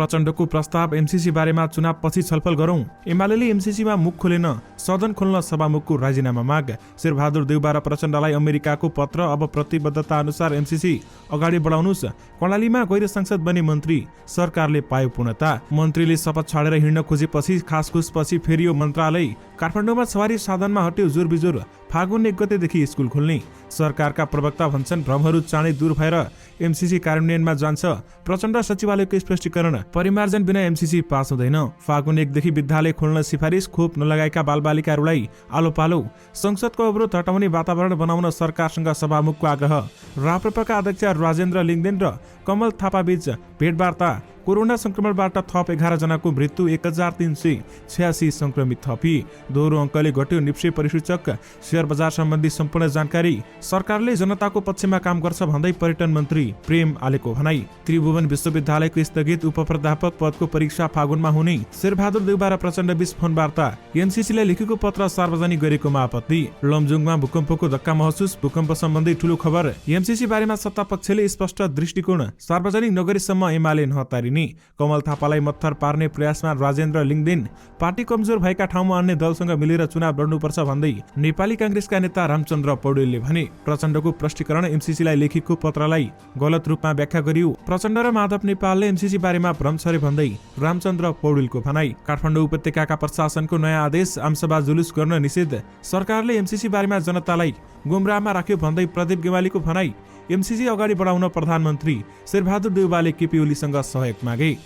प्रचण्डको प्रस्ताव एमसीसी बारेमा चुनाव पछि छलफल गरौं। एमालेले एमसीसीमा मुख खोलेन, सदन खोल्न सभामुखको राजीनामा माग। शेरबहादुर देउबा र प्रचण्डलाई अमेरिकाको पत्र, अब प्रतिबद्धता अनुसार एमसीसी अगाडि बढाउनुस्। कर्णालीमा गैर सांसद बने मन्त्री, सरकारले पायो पूर्णता। मन्त्रीले शपथ छाडेर हिँड्न खोजेपछि खासखुसपछि फेरियो मन्त्रालय। काठमाडौँमा सवारी साधनमा हट्यो जोरबिजोर, फागुन 1 गतेदेखि स्कुल खोल्ने। सरकारका प्रवक्ता भन्छन् भ्रमहरू चाँडै दूर भएर एमसीसी कार्यान्वयनमा जान्छ। प्रचण्ड सचिवालयको स्पष्टीकरण, परिमार्जन बिना एमसीसी पास हुँदैन। फागुन 1 देखि विद्यालय खोल्न सिफारिस, खोप नलगाएका बालबालिकाहरूलाई आलो पालो। संसदको अवरोध हटाउने वातावरण बनाउन सरकारसँग सभामुखको आग्रह। राप्रपाका अध्यक्ष राजेन्द्र लिङ्गदेन र कमल थापाबीच भेटवार्ता। कोरोना संक्रमणबाट थप 11 जनाको मृत्यु, 1386 संक्रमित थपी। दोहोरो अङ्कले घट्यो निप्से परिसूचक। शेयर बजार सम्बन्धी सम्पूर्ण जानकारी। सरकारले जनताको पक्षमा काम गर्छ भन्दै पर्यटन मन्त्री प्रेम आलेको भनाई। त्रिभुवन विश्वविद्यालयको स्थगित, उपप्राध्यापक पदको परीक्षा फागुनमा हुने। शेरबहादुर देउबा र प्रचण्ड बीच फोन वार्ता। एमसीसीलाई लेखेको पत्र सार्वजनिक गरेकोमा आपत्ति। लमजुङमा भूकम्पको धक्का महसुस, भूकम्प सम्बन्धी ठूलो खबर। एमसीसी बारेमा सत्ता पक्षले स्पष्ट दृष्टिकोण, सार्वजनिक नगरीसम्म एमाले नहतारिने। कमल थापालाई मत्थर पार्ने प्रयासमा राजेन्द्र लिङ्गदेन। पार्टी कमजोर भएका ठाउँमा अन्य दलसँग मिलेर चुनाव लड्नुपर्छ भन्दै नेपाली कांग्रेसका नेता रामचन्द्र पौडेलले भने। प्रचण्डको प्रष्टीकरण, एमसीसीलाई लेखेको पत्रलाई गलत रूपमा व्याख्या गरियो। प्रचण्ड र माधव नेपालले एमसीसी बारेमा भ्रम छरे भन्दै रामचन्द्र पौडेलको भनाई। काठमाडौँ उपत्यकाका प्रशासनको नयाँ आदेश, आमसभा जुलुस गर्न निषेध। सरकारले एमसीसी बारेमा जनतालाई गुमराहमा राख्यो भन्दै प्रदीप गेवालीको भनाई। एमसीसी अगाडि बढाउन प्रधानमन्त्री शेरबहादुर देउबाले केपी ओलीसँग सहयोग मागे।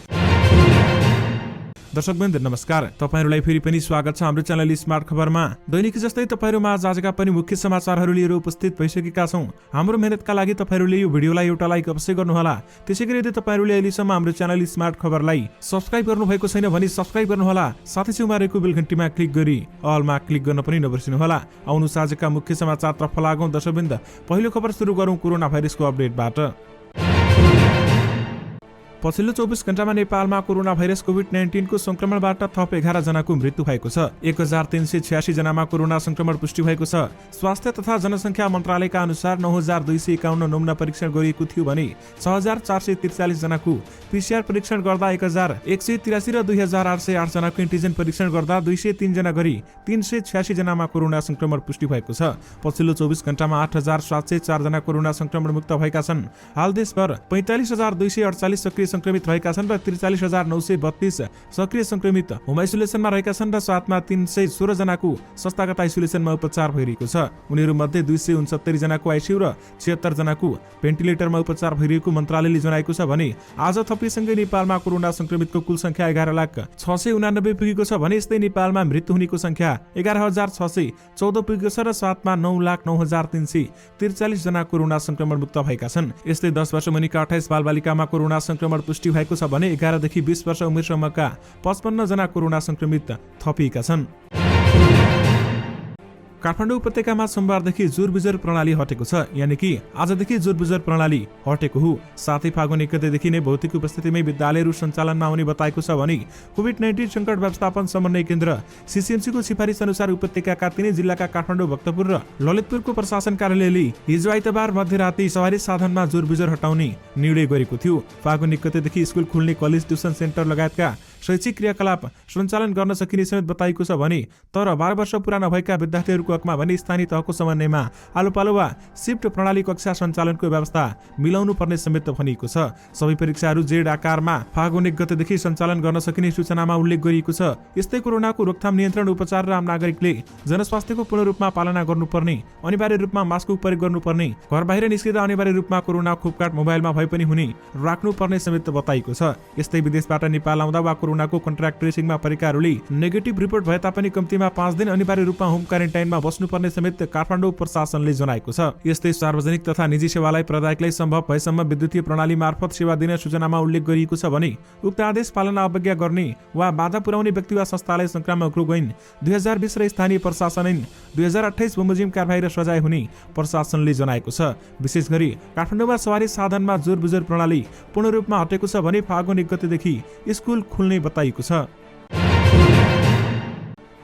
दर्शकवृन्द नमस्कार, तपाईहरुलाई फेरि पनि स्वागत छ हाम्रो च्यानल स्मार्ट खबरमा। दैनिक जस्तै तपाईहरुमा आजका पनि मुख्य समाचारहरू लिएर उपस्थित भइसकेका छौं। हाम्रो मेहनतका लागि तपाईहरुले यो भिडियोलाई एउटा लाइक अवश्य गर्नुहोला। त्यसैगरी यदि तपाईहरुले अहिलेसम्म हाम्रो च्यानल स्मार्ट खबरलाई सब्स्क्राइब गर्नुभएको छैन भने सब्स्क्राइब गर्नुहोला। साथै छेउमा रहेको बेल घण्टीमा क्लिक गरी अलमा क्लिक गर्न पनि नबिर्सनुहोला। आउनुस आजका मुख्य समाचारतर्फ लागौं। दर्शकवृन्द, पहिलो खबर सुरु गरौं कोरोना भाइरसको अपडेटबाट। पछिल्लो 24 घण्टामा नेपालमा कोरोना भाइरस कोभिड-19 को संक्रमणबाट थप 11 जनाको मृत्यु भएको छ। 1386 जनामा कोरोना संक्रमण पुष्टि भएको छ। स्वास्थ्य तथा जनसंख्या मन्त्रालयका अनुसार 9251 नमुना परीक्षण गरिएको थियो भने 6443 जनाको पीसीआर परीक्षण गर्दा 1183 र 2808 जनाको एन्टिजेन परीक्षण गर्दा 203 जना गरी 386 जनामा कोरोना संक्रमण पुष्टि भएको छ। पछिल्लो 24 घण्टामा 8704 जना कोरोना संक्रमण मुक्त भएका छन्। हाल देशभर 45248 सक्रिय संक्रमित रहेका छन् र 43932 सक्रिय संक्रमित होम आइसोलेसनमा रहेका छन् र साथमा 316 जनाको संस्थागत आइसोलेसनमा उपचार भइरहेको छ। उनीहरू मध्ये 269 जनाको आइसियु र 76 जनाको भेन्टिलेटरमा उपचार भइरहेको मन्त्रालयले जनाएको छ भने आज थपिसँगै नेपालमा कोरोना संक्रमितको कुल संख्या 11,689 पुगेको छ भने यस्तै नेपालमा मृत्यु हुनेको संख्या 11,614 पुगेको छ र साथमा 9,09,343 जना कोरोना संक्रमण मुक्त भएका छन्। यस्तै 10 वर्ष मुनिका 28 बालबालिकामा कोरोना संक्रमण पुष्टि भएको छ भने 11 देखि 20 वर्ष उमेरसम्मका 55 जना कोरोना संक्रमित थपिएका छन्। काठमाडौँ उपत्यकामा सोमबारदेखि जोरबुजर प्रणाली हटेको छ, यानि कि आजदेखि जोरबुजर प्रणाली हटेको हो। साथै फागुन 1 गतेदेखि नै भौतिक उपस्थितिमै विद्यालयहरू सञ्चालनमा आउने बताएको छ भने कोभिड-19 संकट व्यवस्थापन समन्वय केन्द्र सीसीएमसीको सिफारिस अनुसार उपत्यकाका 3 जिल्लाका काठमाडौँ, भक्तपुर र ललितपुरको प्रशासन कार्यालयले हिजो आइतबार मध्यराती सवारी साधनमा जोरबुजर हटाउने निर्णय गरेको थियो। फागुन 1 गतेदेखि स्कुल खुल्ने, कलेज, ट्युसन सेन्टर लगायतका शैक्षिक क्रियाकलाप सञ्चालन गर्न सकिने समेत बताइएको छ भने तर 12 वर्ष पुरा नभएका विद्यार्थीहरूको हकमा भने स्थानीय तहको समन्वयमा आलोपालो वा शिफ्ट प्रणाली कक्षा सञ्चालनको व्यवस्था मिलाउनु पर्ने समेत भनिएको छ। सबै परीक्षाहरू जेड आकारमा फागुन 1 गतेदेखि सञ्चालन गर्न सकिने सूचनामा उल्लेख गरिएको छ। यस्तै कोरोनाको रोकथाम, नियन्त्रण, उपचार र आम नागरिकले जनस्वास्थ्यको पूर्ण रूपमा पालना गर्नुपर्ने, अनिवार्य रूपमा मास्कको प्रयोग गर्नुपर्ने, घर बाहिर निस्किँदा अनिवार्य रूपमा कोरोना खोपकार्ड मोबाइलमा भए पनि हुने राख्नुपर्ने समेत बताइएको छ। यस्तै विदेशबाट नेपाल आउँदा वा कोरोनाको कन्ट्र्याक्ट ट्रेसिङमा परेकाहरूले नेगेटिभ रिपोर्ट भए तापनि कम्तीमा 5 दिन अनिवार्य रूपमा होम क्वारेन्टाइनमा बस्नुपर्ने समेत काठमाडौँ प्रशासनले जनाएको छ। यस्तै सार्वजनिक तथा निजी सेवालाई प्रदायकलाई सम्भव भएसम्म विद्युतीय प्रणाली मार्फत सेवा दिन सूचनामा उल्लेख गरिएको छ भने उक्त आदेश पालना अवज्ञा गर्ने वा बाधा पुर्याउने व्यक्ति वा संस्थालाई संक्रामक रोग ऐन 2020 र स्थानीय प्रशासन ऐन 2028 बमोजिम कारबाही र सजाय हुने प्रशासनले जनाएको छ। विशेष गरी काठमाडौँमा सवारी साधनमा जोरबुजर प्रणाली पूर्ण रूपमा हटेको छ भने फागुन 1 गतेदेखि स्कुल खुल्ने बताइएको छ।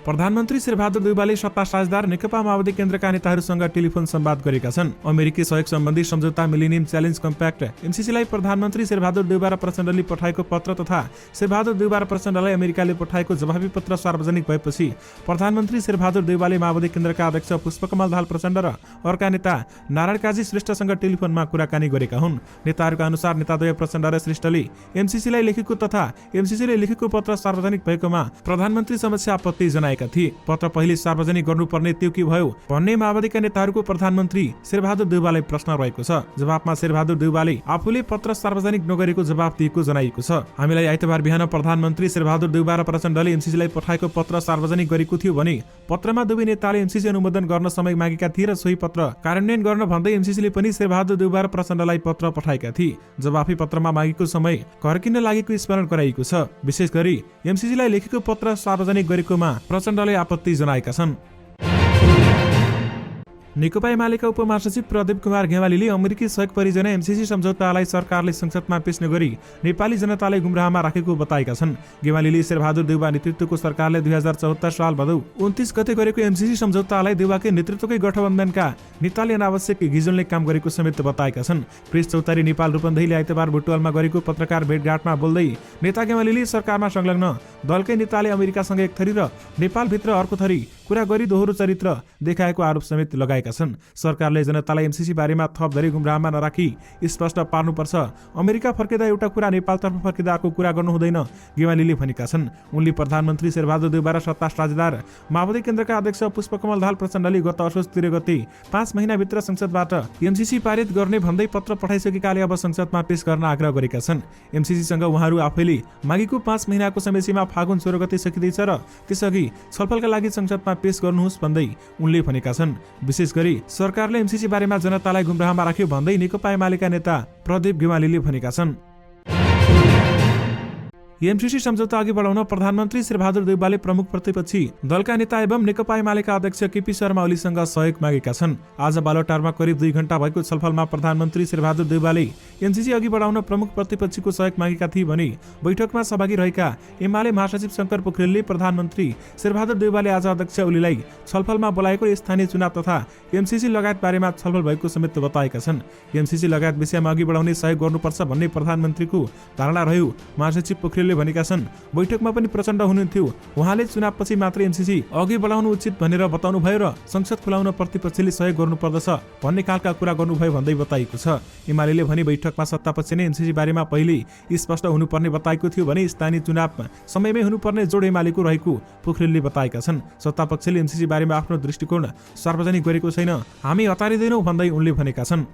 प्रधानमन्त्री शेरबहादुर देउवाले सत्ता साझेदार नेकपा माओवादी केन्द्रका नेताहरूसँग टेलिफोन संवाद गरेका छन्। अमेरिकी सहयोग सम्बन्धी सम्झौता मिलेनियम च्यालेन्ज कम्प्याक्ट एमसीसीलाई प्रधानमन्त्री शेरबहादुर देउवा र प्रचण्डले पठाएको पत्र तथा शेरबहादुर देउवा र प्रचण्डलाई अमेरिकाले पठाएको जवाफी पत्र सार्वजनिक भएपछि प्रधानमन्त्री शेरबहादुर देउवाले माओवादी केन्द्रका अध्यक्ष पुष्पकमल दाहाल प्रचण्ड र अर्का नेता नारायण काजी श्रेष्ठसँग टेलिफोनमा कुराकानी गरेका हुन्। नेताहरूका अनुसार नेताद्वय प्रचण्ड र श्रेष्ठले एमसीसीलाई लेखेको तथा एमसीसीले लेखेको पत्र सार्वजनिक भएकोमा प्रधानमन्त्री समक्ष आपत्ति जनाएका थिए। पत्र पहिले सार्वजनिक गर्नुपर्ने त्यो के भयो भन्ने माओवादीका नेताहरूको प्रधानमन्त्री शेरबहादुर देउवालाई प्रश्न रहेको छ। जवाफमा शेरबहादुर देउवाले आफूले पत्र सार्वजनिक नगरेको जवाफ दिएको जनाइएको छ। हामीलाई आइतबार बिहान प्रधानमन्त्री शेरबहादुर देउवा र प्रचण्डले एमसीसीलाई पठाएको पत्र सार्वजनिक गरेको थियो भने पत्रमा दुवै नेताले एमसीसी अनुमोदन गर्न समय मागेका थिए र सोही पत्र कार्यान्वयन गर्न भन्दै एमसीसीले पनि शेरबहादुर देउवा र प्रचण्डलाई पत्र पठाएका थिए। जवाफी पत्रमा मागेको समय घर्किन लागेको स्मरण गराइएको छ। विशेष गरी एमसीसीलाई लेखेको पत्र सार्वजनिक गरेकोमा प्रचण्डले आपत्ति जनाएका छन्। नेकपा एमालेका उपमहासचिव प्रदीप कुमार गेवालीले अमेरिकी सहयोग परियोजना एमसीसी सम्झौतालाई सरकारले संसदमा पेश नगरी नेपाली जनतालाई गुमराहमा राखेको बताएका छन्। गेवालीले शेरबहादुर देउवा नेतृत्वको सरकारले 2074 साल भदौ 29 गते गरेको एमसीसी सम्झौतालाई देउवाकै नेतृत्वकै गठबन्धनका नेताले अनावश्यक गिजोल्ने काम गरेको समेत बताएका छन्। प्रेस चौतारी नेपाल रूपन्देहीले आइतबार बुटवलमा गरेको पत्रकार भेटघाटमा बोल्दै नेता गेवालीले सरकारमा संलग्न दलकै नेताले अमेरिकासँग एक थरी र नेपालभित्र अर्को थरी कुरा गरी दोहोरो चरित्र देखाएको आरोप समेत लगाएका छन्। सरकारले जनतालाई एमसीसी बारेमा थप धरी गुमराहमा नराखी स्पष्ट पार्नुपर्छ। अमेरिका फर्किँदा एउटा कुरा, नेपालतर्फ फर्किँदा अर्को कुरा गर्नु हुँदैन, गेवालीले भनेका छन्। उनले प्रधानमन्त्री शेरबहादुर देउवा र सत्ता साझेदार माओवादी केन्द्रका अध्यक्ष पुष्पकमल दाहाल प्रचण्डले गत असोज 13 गते 5 महिनाभित्र संसदबाट एमसीसी पारित गर्ने भन्दै पत्र पठाइसकेकाले अब संसदमा पेश गर्न आग्रह गरेका छन्। एमसीसीसँग उहाँहरू आफैले मागेको 5 महिनाको समयसीमा फागुन 16 गते सकिँदैछ र त्यसअघि छलफलका लागि संसदमा पेश गर्नुहोस् भन्दै उनले भनेका छन्। विशेष गरी सरकारले एमसीसी बारेमा जनतालाई गुमराहमा राख्यो भन्दै नेकपा एमालेका नेता प्रदीप गेवालीले भनेका छन्। एमसीसी सम्झौता अघि बढाउन प्रधानमन्त्री शेरबहादुर देउवाले प्रमुख प्रतिपक्षी दलका नेता एवं नेकपा एमालेका अध्यक्ष केपी शर्मा ओलीसँग सहयोग मागेका छन्। आज बालुवाटारमा करिब 2 घण्टा भएको छलफलमा प्रधानमन्त्री शेरबहादुर देउवाले एमसीसी अघि बढाउन प्रमुख प्रतिपक्षीको सहयोग मागेका थिए भने बैठकमा सहभागी रहेका एमाले महासचिव शंकर पोखरेलले प्रधानमन्त्री शेरबहादुर देउवाले आज अध्यक्ष ओलीलाई छलफलमा बोलाएको स्थानीय चुनाव तथा एमसीसी लगायत बारेमा छलफल भएको समेत बताएका छन्। एमसीसी लगायत विषयमा अघि बढाउने सहयोग गर्नुपर्छ भन्ने प्रधानमन्त्रीको धारणा रह्यो महासचिव पोखरेलले भनेका छन्। बैठकमा पनि प्रचण्ड हुनुहुन्थ्यो। उहाँले चुनावपछि मात्र एमसीसी अघि बढाउनु उचित भनेर बताउनु भयो र संसद खुलाउन प्रतिपक्षले सहयोग गर्नुपर्दछ भन्ने खालका कुरा गर्नुभयो भन्दै बताइएको छ। एमालेले भने बैठकमा सत्तापक्ष नै एमसीसी बारेमा पहिले स्पष्ट हुनुपर्ने बताएको थियो भने स्थानीय चुनाव समयमै हुनुपर्ने जोड एमालेको रहेको पोखरेलले बताएका छन्। सत्तापक्षले एमसीसी बारेमा आफ्नो दृष्टिकोण सार्वजनिक गरेको छैन, हामी हतारिँदैनौँ भन्दै उनले भनेका छन्।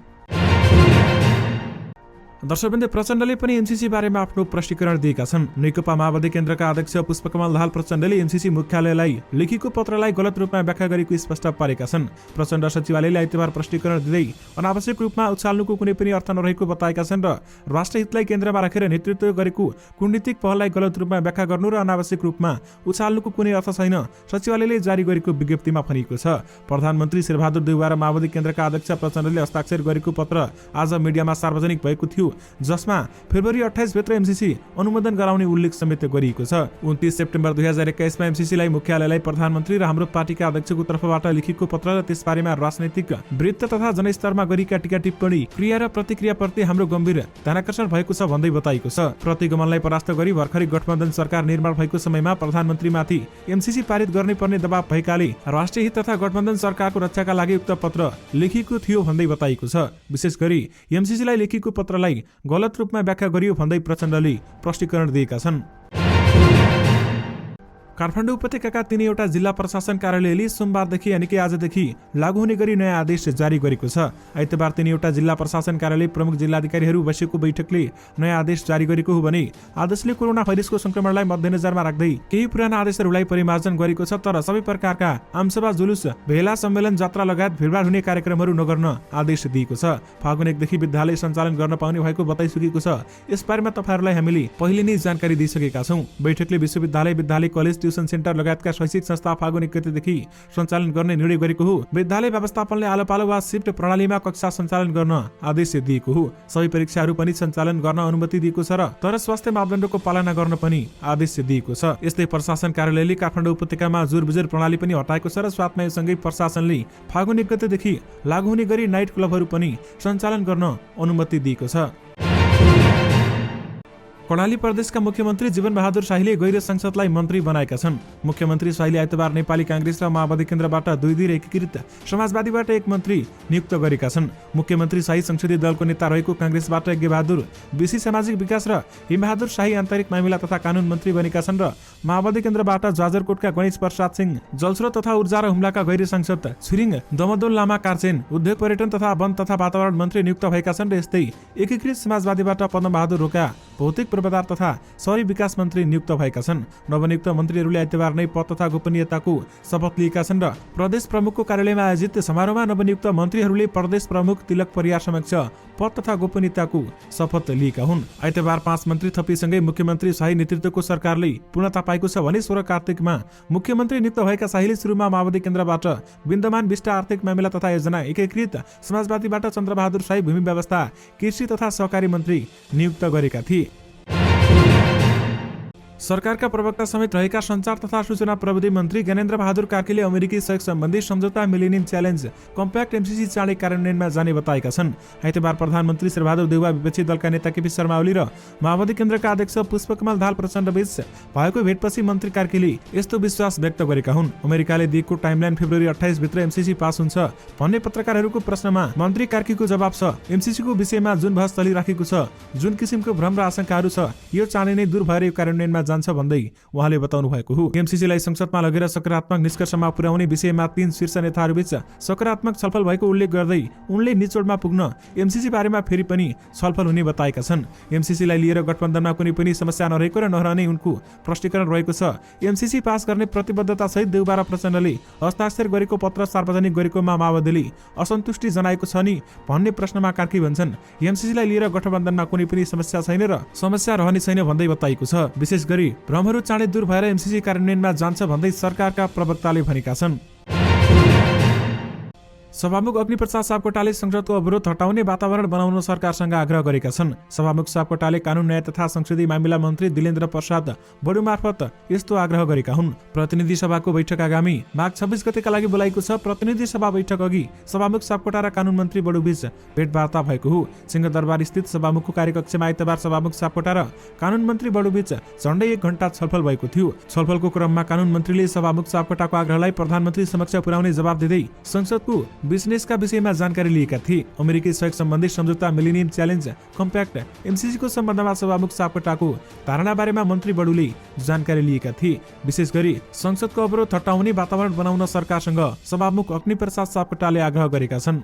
दर्शकवृन्द, प्रचण्डले पनि एमसीसी बारेमा आफ्नो प्रष्टीकरण दिएका छन्। नेकपा माओवादी केन्द्रका अध्यक्ष पुष्पकमल दाहाल प्रचण्डले एमसीसी मुख्यालयलाई लेखेको पत्रलाई गलत रूपमा व्याख्या गरेको स्पष्ट पारेका छन्। प्रचण्ड सचिवालयले आइतबार प्रष्टीकरण दिँदै अनावश्यक रूपमा उछाल्नुको कुनै पनि अर्थ नरहेको बताएका छन् र राष्ट्रहितलाई केन्द्रमा राखेर नेतृत्व गरेको कूटनीतिक पहललाई गलत रूपमा व्याख्या गर्नु र अनावश्यक रूपमा उछाल्नुको कुनै अर्थ छैन, सचिवालयले जारी गरेको विज्ञप्तिमा भनिएको छ। प्रधानमन्त्री शेरबहादुर देउवा र माओवादी केन्द्रका अध्यक्ष प्रचण्डले हस्ताक्षर गरेको पत्र आज मिडियामा सार्वजनिक भएको थियो, जसमा फेब्रुअरी 28 भित्र एमसीसी अनुमोदन गराउने उल्लेख समेत गरिएको छ। 29 सेप्टेम्बर 2021 मा एमसीसीलाई मुख्यालयलाई प्रधानमन्त्री र हाम्रो पार्टीका अध्यक्षको तर्फबाट लेखिएको पत्र र त्यसबारेमा राजनैतिक वृत्त तथा जनस्तरमा गरेका टीका टिप्पणी, क्रिया र प्रतिक्रियाप्रति हाम्रो गम्भीर ध्यानाकर्षण भएको छ भन्दै बताइएको छ। प्रतिगमनलाई परास्त गरी भर्खरै गठबन्धन सरकार निर्माण भएको समयमा प्रधानमन्त्रीमाथि एमसीसी पारित गर्ने पर्ने दबाव भएकाले राष्ट्रिय हित तथा गठबन्धन सरकारको रक्षाका लागि उक्त पत्र लेखिएको थियो भन्दै बताइएको छ। विशेष गरी एमसीसीलाई लेखिएको पत्रलाई गलत रूपमा व्याख्या गरियो भन्दै प्रचण्डले प्रष्टीकरण दिएका छन्। काठमाडौँ उपत्यकाका 3वटा जिल्ला प्रशासन कार्यालयले सोमबारदेखि यानि कि आजदेखि लागू हुने गरी नयाँ आदेश जारी गरेको छ। आइतबार 3वटा जिल्ला प्रशासन कार्यालय प्रमुख जिल्लाधिकारीहरू बसेको बैठकले नयाँ आदेश जारी गरेको हो भने आदेशले कोरोना भाइरसको संक्रमणलाई मध्यनजरमा राख्दै केही पुराना आदेशहरूलाई परिमार्जन गरेको छ, तर सबै प्रकारका आमसभा, जुलुस, भेला, सम्मेलन, जात्रा लगायत भिडभाड हुने कार्यक्रमहरू नगर्न आदेश दिएको छ। फागुन 1 देखि विद्यालय सञ्चालन गर्न पाउने भएको बताइसकेको छ। यसबारेमा तपाईहरुलाई हामीले पहिले नै जानकारी दिइसकेका छौं। बैठकले विश्वविद्यालय, विद्यालय, कलेज, ट्युसन सेन्टर लगायतका शैक्षिक संस्था फागुन 1 गतेदेखि सञ्चालन गर्ने निर्णय गरेको हो। विद्यालय व्यवस्थापनले आलोपालो वा शिफ्ट प्रणालीमा कक्षा सञ्चालन गर्न आदेश दिएको हो। सबै परीक्षाहरू पनि सञ्चालन गर्न अनुमति दिएको छ र तर स्वास्थ्य मापदण्डको पालना गर्न पनि आदेश दिएको छ। यस्तै प्रशासन कार्यालयले काठमाडौँ उपत्यकामा जुरबुजुर प्रणाली पनि हटाएको छ र साथमा सँगै प्रशासनले फागुन 1 गतेदेखि लागू हुने गरी नाइट क्लबहरू पनि सञ्चालन गर्न अनुमति दिएको छ। कर्णाली प्रदेशका मुख्यमन्त्री जीवन बहादुर शाहीले गैर संसदलाई मन्त्री बनाएका छन्। मुख्यमन्त्री शाहीले आइतबार नेपाली कांग्रेस र माओवादी केन्द्रबाट 2 एकीकृत समाजवादीबाट 1 मन्त्री नियुक्त गरेका छन्। मुख्यमन्त्री शाही संसदीय दलको नेता रहेको कांग्रेसबाट यज्ञबहादुर बेसी सामाजिक विकास र हिमबहादुर शाही आन्तरिक मामिला तथा कानून मन्त्री बनेका छन् र माओवादी केन्द्रबाट जाजरकोटका गणेश प्रसाद सिंह जलस्रोत तथा ऊर्जा र हुम्लाका गैर सांसद छिरिङ दमदोल लामा कार्चेन उद्योग पर्यटन तथा वन तथा वातावरण मन्त्री नियुक्त भएका छन् र यस्तै एकीकृत समाजवादीबाट पद्मबहादुर रोका भौतिक पूर्वाधार तथा शहरी विकास मन्त्री नियुक्त भएका छन्। नवनियुक्त मन्त्रीहरूले आइतबार नै पद तथा गोपनीयताको शपथ लिएका छन् र प्रदेश प्रमुखको कार्यालयमा आयोजित समारोहमा नवनियुक्त मन्त्रीहरूले प्रदेश प्रमुख तिलक परियार समक्ष पद तथा गोपनीयताको शपथ लिएका हुन्। आइतबार 5 मन्त्री थपिसँगै मुख्यमन्त्री शाही नेतृत्वको सरकारले पूर्णता पाएको छ भने 16 कार्तिकमा मुख्यमन्त्री नियुक्त भएका शाहीले सुरुमा माओवादी केन्द्रबाट विद्यमान विष्ट आर्थिक मामिला तथा योजना एकीकृत समाजवादीबाट चन्द्रबहादुर शाही भूमि व्यवस्था कृषि तथा सहकारी मन्त्री नियुक्त गरेका थिए। सरकारका प्रवक्ता समेत रहेका सञ्चार तथा सूचना प्रविधि मन्त्री ज्ञानेन्द्र बहादुर कार्कीले अमेरिकी सहयोग सम्बन्धी सम्झौता मिलेनियम च्यालेन्ज कम्प्याक्ट एमसीसी चाँडै कार्यान्वयनमा जाने बताएका छन्। आइतबार प्रधानमन्त्री शेरबहादुर देउवा, विपक्षी दलका नेता केपी शर्मा ओली र माओवादी केन्द्रका अध्यक्ष पुष्पकमल दाहाल प्रचण्ड बीच भएको भेटपछि मन्त्री कार्कीले यस्तो विश्वास व्यक्त गरेका हुन्। अमेरिकाले दिएको टाइमलाइन फेब्रुअरी 28 भित्र एमसीसी पास हुन्छ भन्ने पत्रकारहरूको प्रश्नमा मन्त्री कार्कीको जवाब छ, एमसीसीको विषयमा जुन बहस चलिराखेको छ, जुन किसिमको भ्रम र आशंकाहरू छ, यो चाँडै नै दूर भएर कार्यान्वयनमा जान्छ भन्दै उहाँले बताउनु भएको हो। एमसीसीलाई संसदमा लगेर सकारात्मक निष्कर्षमा पुर्याउने विषयमा 3 शीर्ष नेताहरूबीच सकारात्मक छलफल भएको उल्लेख गर्दै उनले निचोडमा पुग्न एमसीसी बारेमा फेरि पनि छलफल हुने बताएका छन्। एमसीसीलाई लिएर गठबन्धनमा कुनै पनि समस्या नरहेको र नरहने उनको प्रष्टीकरण रहेको छ। एमसीसी पास गर्ने प्रतिबद्धता सहित देउबा र प्रचण्डले हस्ताक्षर गरेको पत्र सार्वजनिक गरेकोमा माओवादीले असन्तुष्टि जनाएको छ नि भन्ने प्रश्नमा कार्की भन्छन्, एमसीसीलाई लिएर गठबन्धनमा कुनै पनि समस्या छैन र समस्या रहने छैन भन्दै बताएको छ। विशेष गरी भ्रमहरू चाँडै दूर भएर एमसीसी कार्यान्वयनमा जान्छ भन्दै सरकारका प्रवक्ताले भनेका छन्। सभामुख अग्निप्रसाद सापकोटाले संसदको अवरोध हटाउने वातावरण बनाउन सरकारसँग आग्रह गरेका छन्। सभामुख सापकोटाले कानून न्याय तथा संसदीय मामिला मन्त्री दिलेन्द्र प्रसाद बडु मार्फत यस्तो आग्रह गरेका हुन्। प्रतिनिधि सभाको बैठक आगामी माघ 26 गतेका लागि बोलाएको छ। प्रतिनिधि सभा बैठक अघि सभामुख सापकोटा र कानून मन्त्री बडुबीच भेटवार्ता भएको हो। सिंहदरबार स्थित सभामुखको कार्यकक्षमा आइतबार सभामुख सापकोटा र कानून मन्त्री बडुबीच झण्डै 1 घण्टा छलफल भएको थियो। छलफलको क्रममा कानून मन्त्रीले सभामुख सापकोटाको आग्रहलाई प्रधानमन्त्री समक्ष पुर्याउने जवाब दिँदै संसदको बिजनेसका विषयमा जानकारी लिएका थिए। अमेरिकी सहयोग सम्बन्धी सम्झौता मिलेनियम च्यालेन्ज कम्प्याक्ट एमसीसीको सम्बन्धमा सभामुख सापकोटाको धारणा बारेमा मन्त्री बडुले जानकारी लिएका थिए। विशेष गरी संसदको अवरोध हटाउने वातावरण बनाउन सरकारसँग सभामुख अग्निप्रसाद सापकोटाले आग्रह गरेका छन्।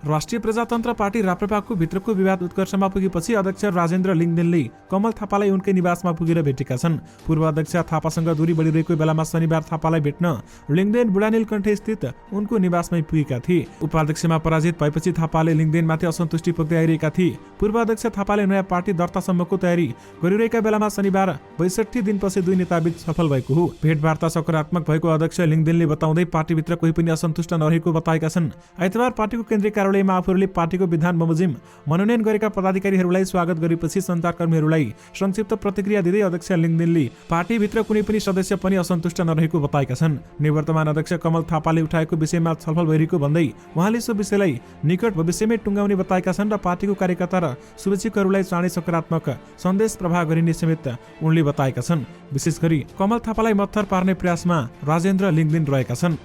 राष्ट्रिय प्रजातन्त्र पार्टी राप्रपाको भित्रको विवाद उत्कर्षमा पुगेपछि अध्यक्ष राजेन्द्र लिङदेनले कमल थापालाई उनकै निवासमा पुगेर भेटेका छन्। पूर्व अध्यक्ष थापासँग दूरी बढिरहेको बेलामा शनिबार थापालाई भेट्न लिङदेन बुढानीलकण्ठे स्थित उनको निवासमै पुगेका थिए। उपाध्यक्षमा पराजित भएपछि थापाले लिङदेनमाथि असन्तुष्टि पोख्दै आइरहेका थिए। पूर्व अध्यक्ष थापाले नयाँ पार्टी दर्तासम्मको तयारी गरिरहेका बेलामा शनिबार 62 दिनपछि दुई नेताबीच छलफल भएको हो। भेटवार्ता सकारात्मक भएको अध्यक्ष लिङदेनले बताउँदै पार्टीभित्र कोही पनि असन्तुष्ट नरहेको बताएका छन्। आइतबार पार्टीको केन्द्रीय कार्यालयमा आफूहरूले पार्टीको विधान बमोजिम मनोनयन गरेका पदाधिकारीहरूलाई स्वागत गरेपछि सञ्चारकर्मीहरूलाई संक्षिप्त प्रतिक्रिया दिँदै अध्यक्ष लिङदेनले पार्टीभित्र कुनै पनि सदस्य पनि असन्तुष्ट नरहेको बताएका छन्। निवर्तमान अध्यक्ष कमल थापाले उठाएको विषयमा छलफल भइरहेको भन्दै उहाँले सो विषयलाई निकट भविष्यमै टुङ्गाउने बताएका छन् र पार्टीको कार्यकर्ता र शुभेच्छुकहरूलाई चाँडै सकारात्मक सन्देश प्रवाह गरिने समेत उनले बताएका छन्। विशेष गरी कमल थापालाई मत्थर पार्ने प्रयासमा राजेन्द्र लिङदेन रहेका छन्।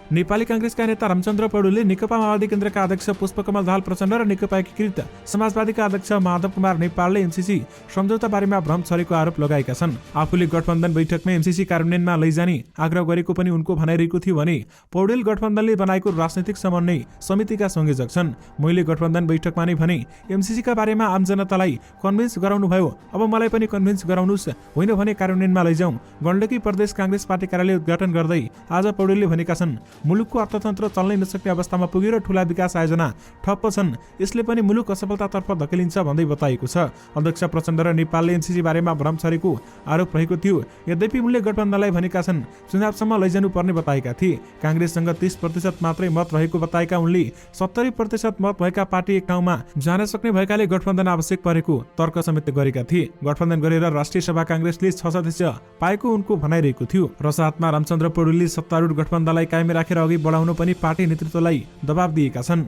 नेपाली कांग्रेसका नेता रामचन्द्र पौडेलले नेकपा माओवादी केन्द्रका अध्यक्ष पुष्पकमल दाहाल प्रचण्ड र नेकपा एकीकृत समाजवादीका अध्यक्ष माधव कुमार नेपालले एमसीसी सम्झौता बारेमा भ्रम छरेको आरोप लगाएका छन्। आफूले गठबन्धन बैठकमा एमसीसी कार्यान्वयनमा लैजाने आग्रह गरेको पनि उनको भनाइरहेको थियो भने पौडेल गठबन्धनले बनाएको राजनैतिक समन्वय समितिका संयोजक छन्। मैले गठबन्धन बैठकमा नै भने एमसीसीका बारेमा आम जनतालाई कन्भिन्स गराउनु भयो, अब मलाई पनि कन्भिन्स गराउनुस्, होइन भने कार्यान्वयनमा लैजाउँ। गण्डकी प्रदेश कांग्रेस पार्टी कार्यालय उद्घाटन गर्दै आज पौडेलले भनेका छन्, मुलुकको अर्थतन्त्र चल्नै नसक्ने अवस्थामा पुगेर ठूला विकास आयोजना ठप्प छन्। यसले पनि मुलुक असफलतातर्फ धकेलिन्छ भन्दै बताइएको छ। अध्यक्ष प्रचण्ड र नेपालले एमसीसी बारेमा भ्रम छरेको आरोप रहेको थियो। यद्यपि उनले गठबन्धनलाई भनेका छन् चुनावसम्म लैजानु पर्ने बताएका थिए। कांग्रेससँग 30% मात्रै मत रहेको बताएका उनले 70% मत भएका पार्टी एक ठाउँमा जान सक्ने भएकाले गठबन्धन आवश्यक परेको तर्क समेत गरेका थिए। गठबन्धन गरेर राष्ट्रिय सभा कांग्रेसले 6 सदस्य पाएको उनको भनाइरहेको थियो। र साथमा रामचन्द्र पौडेलले सत्तारूढ गठबन्धनलाई कायम राखेर अघि बढाउनु पनि पार्टी नेतृत्वलाई दबाब दिएका छन्।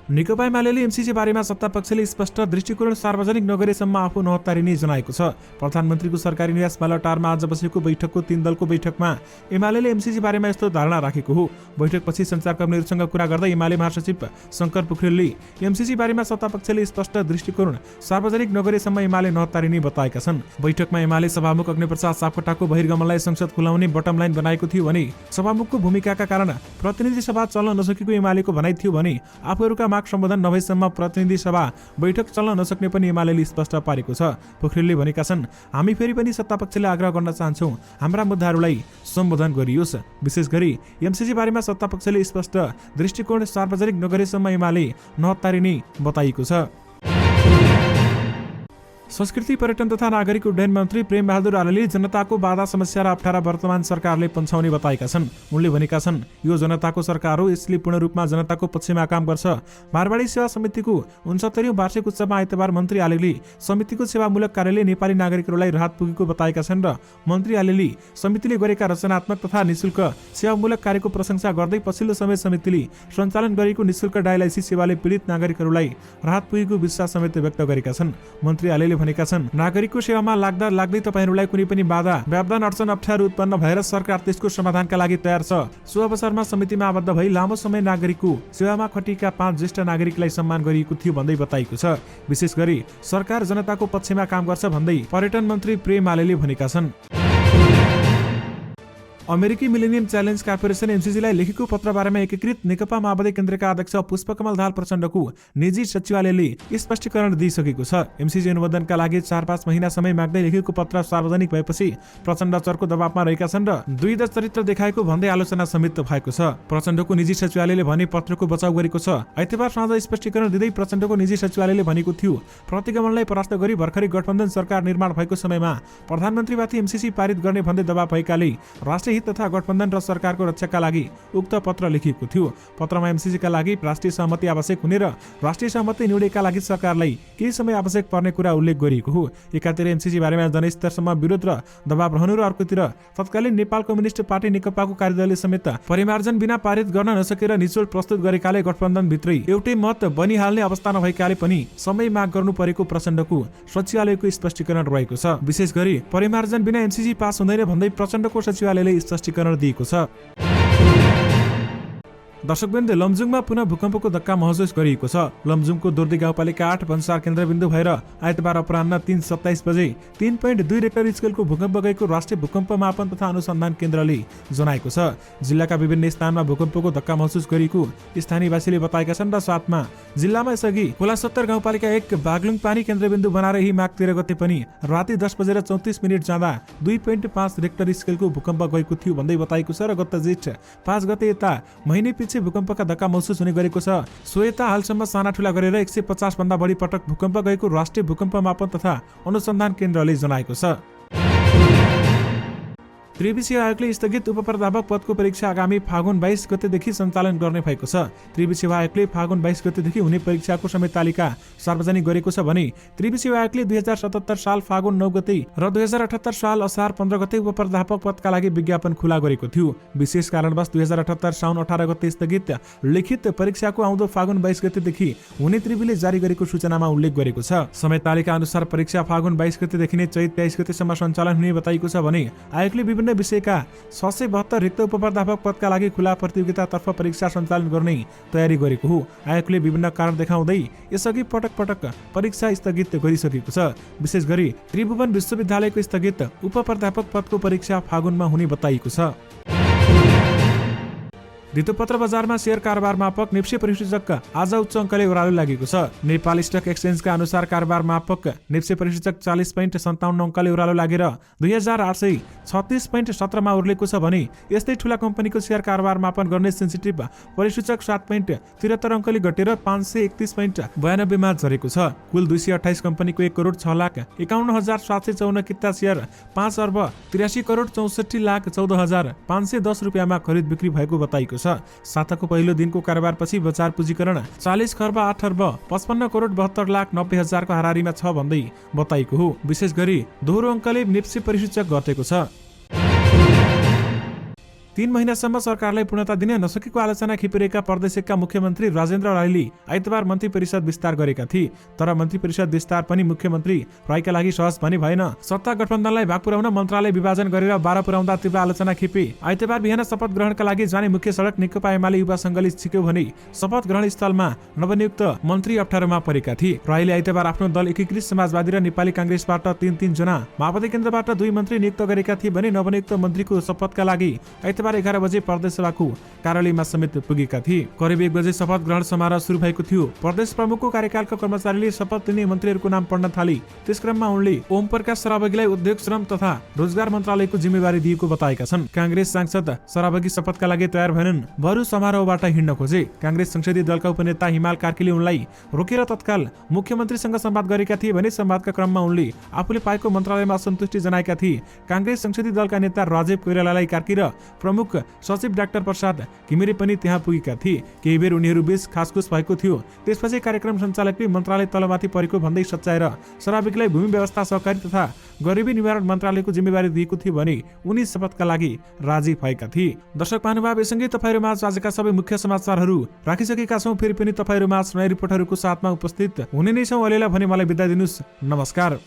नेकपा एमालेले एमसीसी बारेमा सत्तापक्षले स्पष्ट दृष्टिकोण सार्वजनिक नगरेसम्म आफू नहत्तारिने जनाएको छ। प्रधानमन्त्रीको सरकारी निवास बालटारमा आज बसेको बैठकको 3 दलको बैठकमा एमालेले एमसीसी बारेमा यस्तो धारणा राखेको हो। बैठकपछि सञ्चारकर्मीहरूसँग कुरा गर्दै एमाले महासचिव शङ्कर पोखरेलले एमसीसी बारेमा सत्तापक्षले स्पष्ट दृष्टिकोण सार्वजनिक नगरेसम्म एमाले नहत्तारिने बताएका छन्। बैठकमा एमाले सभामुख अग्निप्रसाद सापकोटाको बहिर्गमनलाई संसद खुलाउने बटम लाइन बनाएको थियो भने सभामुखको भूमिकाका कारण प्रतिनिधि सभा चल्न नसकेको एमालेको भनाइ थियो भने आफूहरूका सम्बोधन नभएसम्म प्रतिनिधि सभा बैठक चल्न नसक्ने पनि एमालेले स्पष्ट पारेको छ। पोखरेलले भनेका छन् हामी फेरि पनि सत्तापक्षले आग्रह गर्न चाहन्छौँ हाम्रा मुद्दाहरूलाई सम्बोधन गरियोस्। विशेष गरी एमसीसी बारेमा सत्तापक्षले स्पष्ट दृष्टिकोण सार्वजनिक नगरेसम्म एमाले नहत्तारिने बताइएको छ। संस्कृति पर्यटन तथा नागरिक उड्डयन मन्त्री प्रेम बहादुर आलेले जनताको बाधा समस्या र अप्ठ्यारा वर्तमान सरकारले पन्छाउने बताएका छन्। उनले भनेका छन् यो जनताको सरकार हो, यसले पूर्ण रूपमा जनताको पक्षमा काम गर्छ। मारवाडी सेवा समितिको 69औं वार्षिक उत्सवमा आइतबार मन्त्री आलेले समितिको सेवामूलक कार्यले नेपाली नागरिकहरूलाई राहत पुगेको बताएका छन् र मन्त्री आलेले समितिले गरेका रचनात्मक तथा निशुल्क सेवामूलक कार्यको प्रशंसा गर्दै पछिल्लो समय समितिले सञ्चालन गरेको निशुल्क डायलाइसिस सेवाले पीडित नागरिकहरूलाई राहत पुगेको विश्वास समेत व्यक्त गरेका छन्। मन्त्री आलेले भनेका छन् नागरिकको सेवामा लाग्दै तपाईहरुलाई कुनै पनि बाधा व्यवधान अडचन अप्ठ्यारो उत्पन्न भएर सरकार त्यसको समाधानका लागि तयार छ। सो अवसरमा समितिमा आबद्ध भई लामो समय नागरिकको सेवामा खटिएका 5 ज्येष्ठ नागरिकलाई सम्मान गरिएको थियो भन्दै बताइएको छ। विशेष गरी सरकार जनताको पक्षमा काम गर्छ भन्दै पर्यटन मन्त्री प्रेम आलेले भनेका छन्। अमेरिकी मिलेनियम च्यालेन्ज कर्पोरेसन एमसीसीलाई लेखेको पत्र बारेमा एकीकृत नेकपा माओवादी केन्द्रका अध्यक्ष पुष्पकमल दाहाल प्रचण्डको निजी सचिवालयले स्पष्टीकरण दिइसकेको छ। एमसीसी अनुमोदनका लागि 4-5 महिना समय माग्दै लेखेको पत्र सार्वजनिक भएपछि प्रचण्ड चरको दबावमा रहेका छन् र द्विधा चरित्र देखाएको भन्दै आलोचना समेत भएको छ। प्रचण्डको निजी सचिवालयले भने पत्रको बचाउ गरेको छ। आइतबार साँझ स्पष्टीकरण दिँदै प्रचण्डको निजी सचिवालयले भनेको थियो प्रतिगमनलाई परास्त गरी भर्खरै गठबन्धन सरकार निर्माण भएको समयमा प्रधानमन्त्रीमाथि एमसीसी पारित गर्ने भन्दै दबाव भएकाले राष्ट्रिय तथा गठबन्धन र सरकारको रक्षाका लागि उक्त पत्र लेखिएको थियो। पत्रमा एमसीसीका लागि राष्ट्रिय सहमति आवश्यक हुने र राष्ट्रिय सहमति निर्णयका लागि सरकारलाई केही समय आवश्यक पर्ने कुरा उल्लेख गरिएको हो। एकातिर एमसीसी बारेमा जनस्तरसम्म विरोध र दबाव रहनु र अर्कोतिर तत्कालीन नेपाल कम्युनिस्ट पार्टी नेकपाको कार्यदलले समेत परिमार्जन बिना पारित गर्न नसकेर निचोड प्रस्तुत गरेकाले गठबन्धन भित्रै एउटै मत बनिहाल्ने अवस्था नभएकाले पनि समय माग गर्नु परेको प्रचण्डको सचिवालयको स्पष्टीकरण रहेको छ। विशेष गरी परिमार्जन बिना एमसीसी पास हुँदैन भन्दै प्रचण्डको सचिवालयले स्पष्टीकरण दिएको छ। दर्शकवृन्द, लमजुङमा पुनः भूकम्पको धक्का महसुस गरिएको छ। लमजुङको दोर्दी गाउँपालिका 8 भन्सार केन्द्रबिन्दु भएर आइतबार अपराह्न 3:27 बजे 3.2 रेक्टर स्केलको भूकम्प गएको राष्ट्रिय भूकम्प मापन तथा अनुसन्धान केन्द्रले जनाएको छ। जिल्लाका विभिन्न स्थानमा भूकम्पको धक्का महसुस गरिएको स्थानीयवासीले बताएका छन् र साथमा जिल्लामा यसअघि खोला 70 गाउँपालिका 1 बागलुङ पानी केन्द्रबिन्दु बनाएर यही माघ 13 गते पनि राति 10:34 जाँदा 2.5 रेक्टर स्केलको भूकम्प गएको थियो भन्दै बताइएको छ र गत जेठ 5 गते यता महिने पछि भूकम्पका धक्का महसुस हुने गरेको छ। सो यता हालसम्म साना ठुला गरेर 150 भन्दा बढी पटक भूकम्प गएको राष्ट्रिय भूकम्प मापन तथा अनुसन्धान केन्द्रले जनाएको छ। त्रिविषीय आयोगले स्थगित उपप्राध्यापक पदको परीक्षा आगामी फागुन 22 गतेदेखि सञ्चालन गर्ने भएको छ। त्रिविषीय आयोगले फागुन 22 गतेदेखि हुने परीक्षाको समेत तालिका सार्वजनिक गरेको छ भने त्रिविषीय आयोगले 2077 साल फागुन 9 गते र 2078 साल असार 15 गते उपप्राध्यापक पदका लागि विज्ञापन खुला गरेको थियो। विशेष कारणवश 2078 साउन 18 गते स्थगित लिखित परीक्षाको आउँदो फागुन 22 गतेदेखि हुने त्रिविले जारी गरेको सूचनामा उल्लेख गरेको छ। समय तालिका अनुसार परीक्षा फागुन 22 गतेदेखि नै चैत 23 गतेसम्म सञ्चालन हुने बताइएको छ भने आयोगले विभिन्न विषयका 672 रिक्त उपप्राध्यापक पदका लागि खुला प्रतियोगितातर्फ परीक्षा सञ्चालन गर्ने तयारी गरेको हो। आयोगले विभिन्न कारण देखाउँदै यसअघि पटक पटक परीक्षा स्थगित गरिसकेको छ। विशेष गरी त्रिभुवन विश्वविद्यालयको स्थगित उपप्राध्यापक पदको परीक्षा फागुनमा हुने बताइएको छ। धितोपत्र बजारमा शेयर कारोबार मापक निफ्टी परिसूचक आज उच्च अङ्कले ओह्रालो लागेको छ। नेपाल स्टक एक्सचेन्जका अनुसार कारोबार मापक निफ्टी परिसूचक 40.57 अङ्कले ओह्रालो लागेर 2836.17 मा ओर्लेको छ भने यस्तै ठूला कम्पनीको शेयर कारोबार मापन गर्ने सेन्सिटिभ परिसूचक 7.73 अङ्कले घटेर 531.92 मा झरेको छ। कुल 228 कम्पनीको 1,06,51,754 किता शेयर 5,83,64,64,14,510 रुपियाँमा खरिद बिक्री भएको बताइएको छ। साताको पहिलो दिनको कारोबारपछि बजार पुँजीकरण 40,08,55,72,90,000 को हाराहारीमा छ भन्दै बताइएको हो। विशेष गरी दोहोरो अङ्कले निफ्टी परिसूचक घटेको छ। 3 महिनासम्म सरकारलाई पूर्णता दिन नसकेको आलोचना खिपिरहेका प्रदेशका मुख्यमन्त्री राजेन्द्र राईले आइतबार मन्त्री परिषद विस्तार गरेका थिए। तर मन्त्री परिषद विस्तार पनि मुख्यमन्त्री राईका लागि सहज पनि भएन। सत्ता गठबन्धनलाई भाग पुर्याउन मन्त्रालय विभाजन गरेर 12 पुर्याउँदा तीव्र आलोचना खिपे। आइतबार बिहान शपथ ग्रहणका लागि जाने मुख्य सडक नेकपा एमाले युवा संघले छिक्यो भने शपथ ग्रहण स्थलमा नवनियुक्त मन्त्री अप्ठ्यारोमा परेका थिए। राईले आइतबार आफ्नो दल एकीकृत समाजवादी र नेपाली कांग्रेसबाट 3 जना, माओवादी केन्द्रबाट 2 मन्त्री नियुक्त गरेका थिए भने नवनियुक्त मन्त्रीको शपथका लागि आइतबार 11 बजे प्रदेश सभाको कार्यालयमा समेत पुगेका थिए। करिब 1 बजे शपथ ग्रहण समारोह सुरु भएको थियो। प्रदेश प्रमुखको कार्यकालका कर्मचारीले शपथ लिने मन्त्रीहरूको नाम पढ्न थाले। त्यसक्रममा उनले ओम प्रकाश सरावगीलाई उद्योग, श्रम तथा रोजगार मन्त्रालयको जिम्मेवारी दिएको बताएका छन्। कांग्रेस सांसद सरावगी शपथका लागि तयार भएनन्, बरु समारोहबाट हिँड्न खोजे। कांग्रेस संसदीय दलका उपनेता हिमाल कार्कीले उनलाई रोकेर तत्काल मुख्यमन्त्रीसँग संवाद गरेका थिए भने संवादका क्रममा उनले आफूले पाएको मन्त्रालयमा असन्तुष्टि जनाएका थिए। कांग्रेस संसदीय दलका नेता राजीव कोइरालालाई कार्की र प्रमुख सचिव डाक्टर प्रसाद घिमिरे पनि त्यहाँ पुगेका थिए। केही बेर उनीहरू बीच खासखुस भएको थियो। त्यसपछि कार्यक्रम सञ्चालकले मन्त्रालय तलमाथि परेको भन्दै सच्याएर सरावगीलाई भूमि व्यवस्था, सहकारी तथा गरिबी निवारण मन्त्रालयको जिम्मेवारी दिएको थियो भने उनी शपथका लागि राजी भएका थिए। दर्शक महानुभाव, यससँगै तपाईहरुमा आजका सबै मुख्य समाचारहरू राखिसकेका छौं। फेरि पनि तपाईहरुमा नयाँ रिपोर्टहरूको साथमा उपस्थित हुने नै छौं। अहिलेलाई भने मलाई बिदा दिनुस्। नमस्कार।